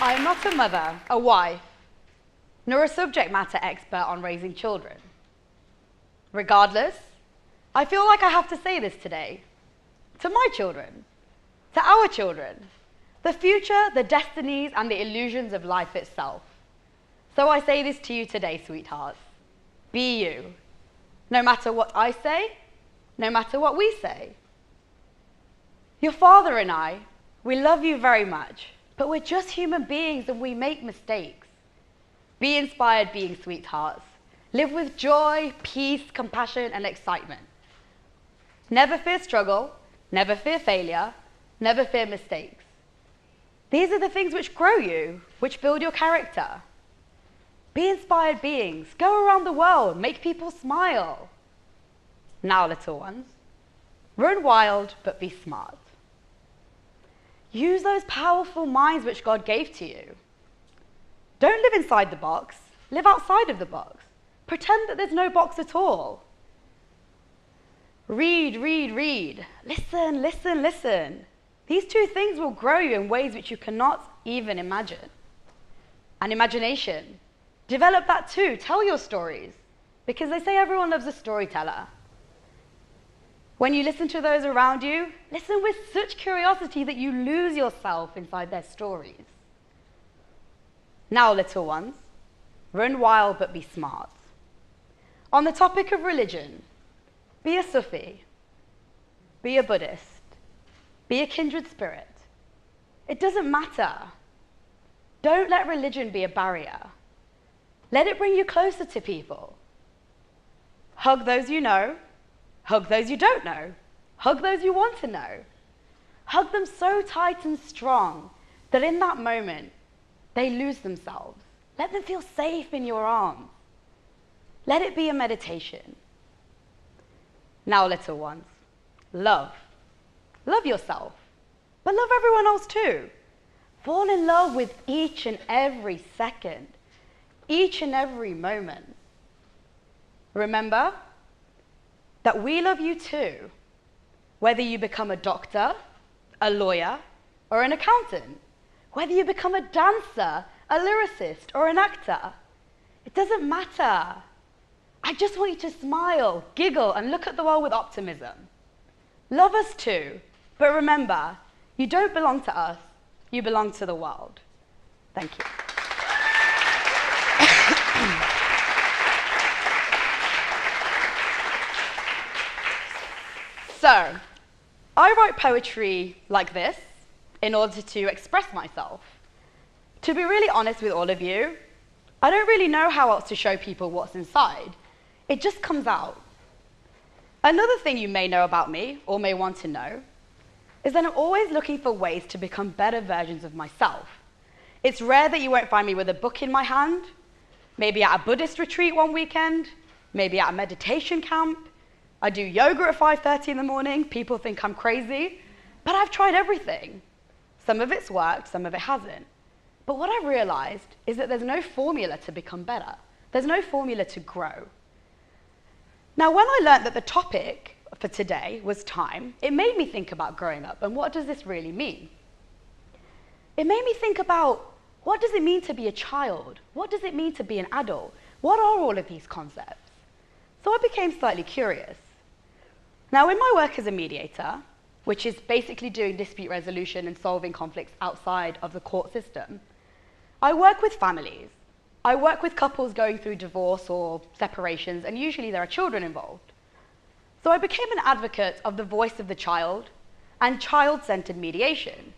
I am not a mother, a wife, nor a subject matter expert on raising children. Regardless, I feel like I have to say this today. To my children, to our children, the future, the destinies, and the illusions of life itself. So I say this to you today, sweethearts. Be you. No matter what I say, no matter what we say. Your father and I, we love you very much, but we're just human beings and we make mistakes. Be inspired being sweethearts. Live with joy, peace, compassion, and excitement. Never fear struggle, never fear failure, never fear mistakes. These are the things which grow you, which build your character. Be inspired beings. Go around the world, make people smile. Now, little ones, run wild, but be smart. Use those powerful minds which God gave to you. Don't live inside the box, live outside of the box. Pretend that there's no box at all. Read, read, read. Listen, listen, listen. These two things will grow you in ways which you cannot even imagine. And imagination. Develop that too. Tell your stories. Because they say everyone loves a storyteller. When you listen to those around you, listen with such curiosity that you lose yourself inside their stories. Now, little ones, run wild but be smart. On the topic of religion, be a Sufi, be a Buddhist, be a kindred spirit. It doesn't matter. Don't let religion be a barrier. Let it bring you closer to people. Hug those you know, hug those you don't know, hug those you want to know. Hug them so tight and strong that in that moment, they lose themselves. Let them feel safe in your arms. Let it be a meditation. Now, little ones, love. Love yourself, but love everyone else too. Fall in love with each and every second, each and every moment. Remember that we love you too, whether you become a doctor, a lawyer, or an accountant. Whether you become a dancer, a lyricist, or an actor, it doesn't matter. I just want you to smile, giggle, and look at the world with optimism. Love us too, but remember, you don't belong to us, you belong to the world. Thank you. So, I write poetry like this in order to express myself. To be really honest with all of you, I don't really know how else to show people what's inside. It just comes out. Another thing you may know about me, or may want to know, is that I'm always looking for ways to become better versions of myself. It's rare that you won't find me with a book in my hand, maybe at a Buddhist retreat one weekend, maybe at a meditation camp. I do yoga at 5:30 in the morning. People think I'm crazy, but I've tried everything. Some of it's worked, some of it hasn't. But what I've realized is that there's no formula to become better. There's no formula to grow. Now, when I learned that the topic for today was time, it made me think about growing up and what does this really mean? It made me think about what does it mean to be a child? What does it mean to be an adult? What are all of these concepts? So I became slightly curious. Now, in my work as a mediator, which is basically doing dispute resolution and solving conflicts outside of the court system, I work with families. I work with couples going through divorce or separations, and usually there are children involved. So I became an advocate of the voice of the child and child-centered mediation.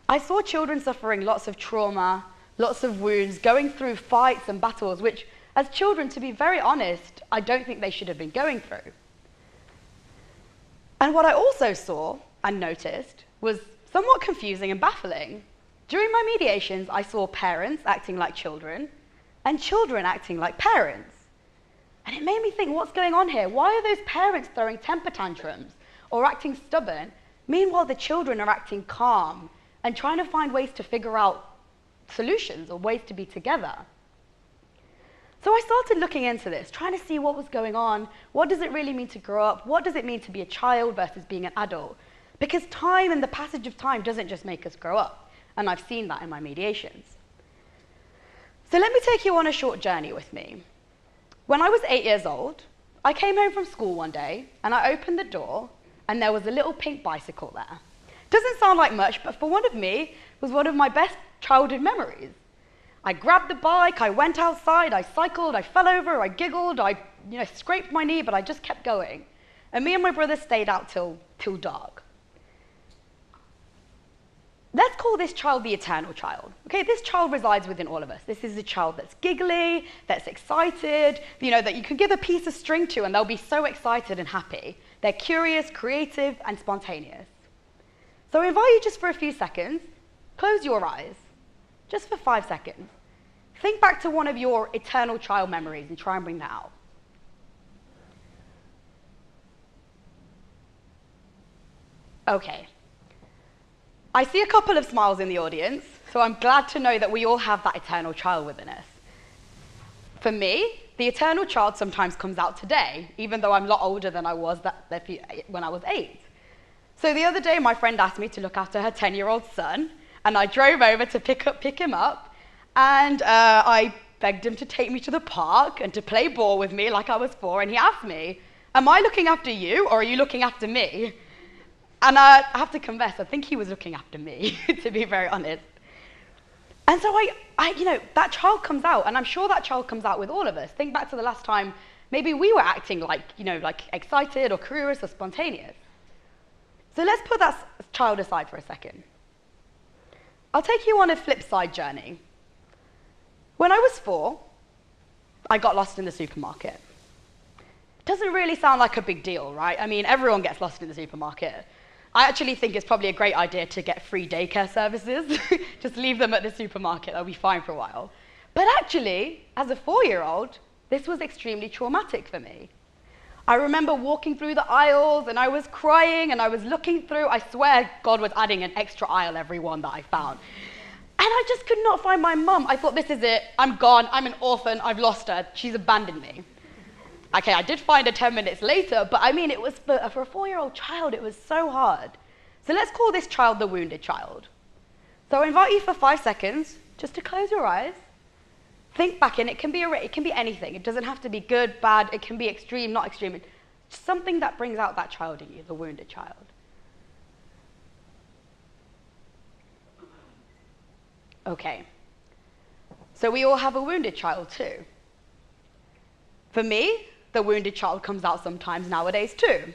I saw children suffering lots of trauma, lots of wounds, going through fights and battles, which, as children, to be very honest, I don't think they should have been going through. And what I also saw and noticed was somewhat confusing and baffling. During my mediations, I saw parents acting like children and children acting like parents. And it made me think, what's going on here? Why are those parents throwing temper tantrums or acting stubborn? Meanwhile, the children are acting calm and trying to find ways to figure out solutions or ways to be together. So I started looking into this, trying to see what was going on. What does it really mean to grow up? What does it mean to be a child versus being an adult? Because time and the passage of time doesn't just make us grow up. and I've seen that in my mediations. So let me take you on a short journey with me. When I was 8 years old, I came home from school one day, and I opened the door, and there was a little pink bicycle there. Doesn't sound like much, but for one of me, it was one of my best childhood memories. I grabbed the bike, I went outside, I cycled, I fell over, I giggled, I scraped my knee, but I just kept going. And me and my brother stayed out till dark. Let's call this child the eternal child. Okay, this child resides within all of us. This is a child that's giggly, that's excited, that you can give a piece of string to and they'll be so excited and happy. They're curious, creative, and spontaneous. So I invite you just for a few seconds, close your eyes, just for 5 seconds. Think back to one of your eternal child memories and try and bring that out. Okay. I see a couple of smiles in the audience, so I'm glad to know that we all have that eternal child within us. For me, the eternal child sometimes comes out today, even though I'm a lot older than I was when I was 8. So the other day, my friend asked me to look after her 10-year-old son, and I drove over to pick him up, and I begged him to take me to the park and to play ball with me like I was 4, and he asked me, "Am I looking after you, or are you looking after me?" And I have to confess, I think he was looking after me, to be very honest. And so that child comes out, and I'm sure that child comes out with all of us. Think back to the last time maybe we were acting like excited or curious or spontaneous. So let's put that child aside for a second. I'll take you on a flip side journey. When I was 4, I got lost in the supermarket. Doesn't really sound like a big deal, right? I mean, everyone gets lost in the supermarket. I actually think it's probably a great idea to get free daycare services. Just leave them at the supermarket, they'll be fine for a while. But actually, as a 4-year-old, this was extremely traumatic for me. I remember walking through the aisles, and I was crying, and I was looking through. I swear God was adding an extra aisle every one that I found. And I just could not find my mum. I thought, this is it, I'm gone, I'm an orphan, I've lost her, she's abandoned me. Okay, I did find her 10 minutes later, but I mean, it was for a 4-year-old child, it was so hard. So let's call this child the wounded child. So I invite you for 5 seconds just to close your eyes, think back, and it can be anything. It doesn't have to be good, bad, it can be extreme, not extreme. It's something that brings out that child in you, the wounded child. Okay, so we all have a wounded child too. For me, the wounded child comes out sometimes nowadays too.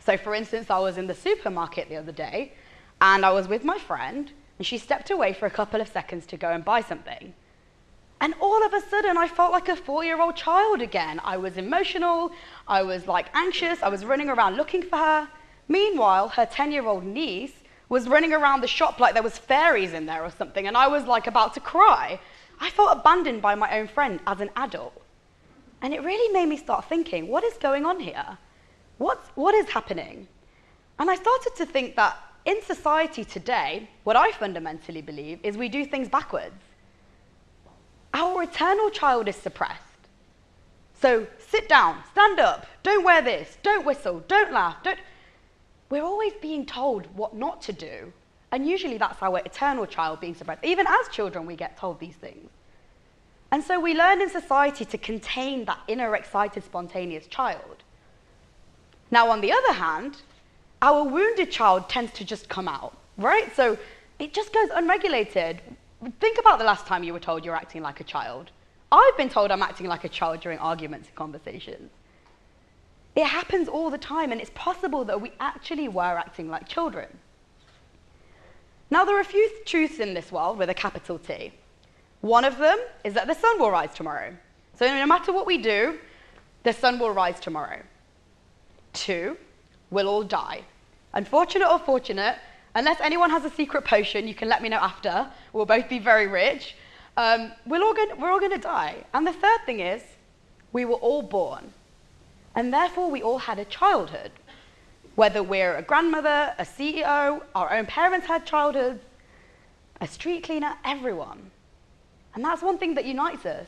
So for instance, I was in the supermarket the other day, and I was with my friend, and she stepped away for a couple of seconds to go and buy something. And all of a sudden, I felt like a 4-year-old child again. I was emotional, I was anxious, I was running around looking for her. Meanwhile, her 10-year-old niece was running around the shop like there was fairies in there or something, and I was about to cry. I felt abandoned by my own friend as an adult. And it really made me start thinking, what is going on here? What is happening? And I started to think that in society today, what I fundamentally believe is we do things backwards. Our eternal child is suppressed. So sit down, stand up, don't wear this, don't whistle, don't laugh, don't... We're always being told what not to do. And usually that's our eternal child being suppressed. Even as children, we get told these things. And so we learn in society to contain that inner excited, spontaneous child. Now, on the other hand, our wounded child tends to just come out, right? So it just goes unregulated. Think about the last time you were told you're acting like a child. I've been told I'm acting like a child during arguments and conversations. It happens all the time, and it's possible that we actually were acting like children. Now, there are a few truths in this world with a capital T. One of them is that the sun will rise tomorrow. So no matter what we do, the sun will rise tomorrow. 2, we'll all die. Unfortunate or fortunate, unless anyone has a secret potion, you can let me know after. We'll both be very rich. We're all going to die. And the third thing is, we were all born. And therefore, we all had a childhood. Whether we're a grandmother, a CEO, our own parents had childhoods, a street cleaner, everyone. And that's one thing that unites us.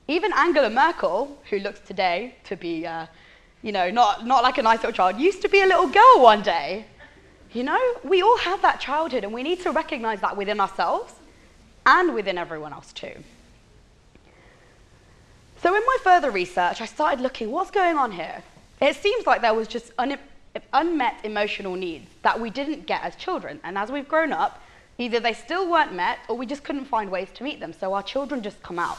Even Angela Merkel, who looks today to be, not like a nice little child, used to be a little girl one day. You know, we all have that childhood, and we need to recognize that within ourselves and within everyone else too. So in my further research, I started looking, what's going on here? It seems like there was just unmet emotional needs that we didn't get as children. And as we've grown up, either they still weren't met or we just couldn't find ways to meet them. So our children just come out.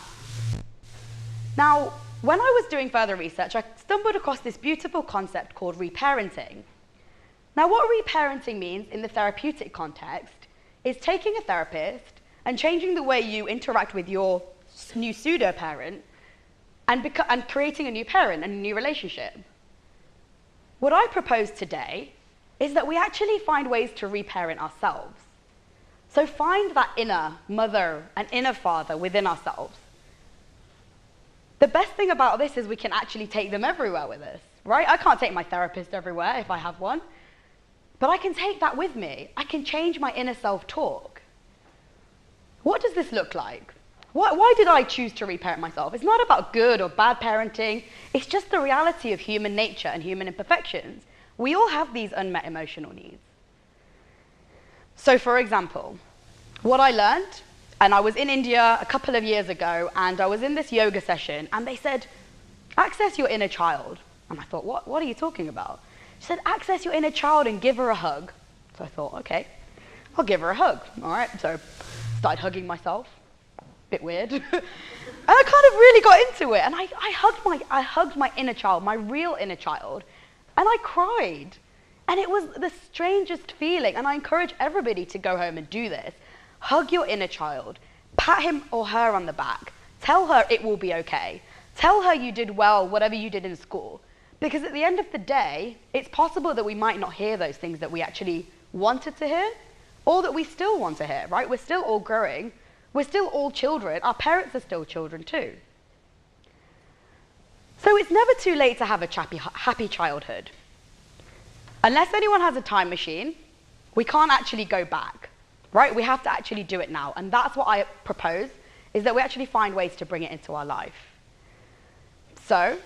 Now, when I was doing further research, I stumbled across this beautiful concept called reparenting. Now, what reparenting means in the therapeutic context is taking a therapist and changing the way you interact with your new pseudo-parent and creating a new parent and a new relationship. What I propose today is that we actually find ways to reparent ourselves. So find that inner mother and inner father within ourselves. The best thing about this is we can actually take them everywhere with us, right? I can't take my therapist everywhere if I have one, but I can take that with me. I can change my inner self-talk. What does this look like? Why did I choose to reparent myself? It's not about good or bad parenting. It's just the reality of human nature and human imperfections. We all have these unmet emotional needs. So for example, what I learned, and I was in India a couple of years ago, and I was in this yoga session, and they said, access your inner child. And I thought, what are you talking about? She said, access your inner child and give her a hug. So I thought, okay, I'll give her a hug. All right, so started hugging myself. Bit weird. And I kind of really got into it, and I hugged my inner child, my real inner child, and I cried. And it was the strangest feeling, and I encourage everybody to go home and do this. Hug your inner child, pat him or her on the back, tell her it will be okay, tell her you did well, whatever you did in school. Because at the end of the day, it's possible that we might not hear those things that we actually wanted to hear, or that we still want to hear, right? We're still all growing. We're still all children. Our parents are still children too. So it's never too late to have a happy childhood. Unless anyone has a time machine, we can't actually go back, right? We have to actually do it now. And that's what I propose, is that we actually find ways to bring it into our life. So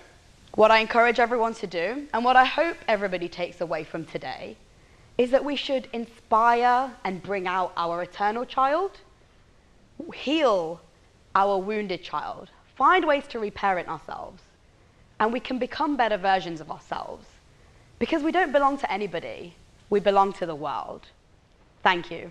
what I encourage everyone to do, and what I hope everybody takes away from today, is that we should inspire and bring out our eternal child, heal our wounded child, find ways to reparent ourselves, and we can become better versions of ourselves. Because we don't belong to anybody, we belong to the world. Thank you.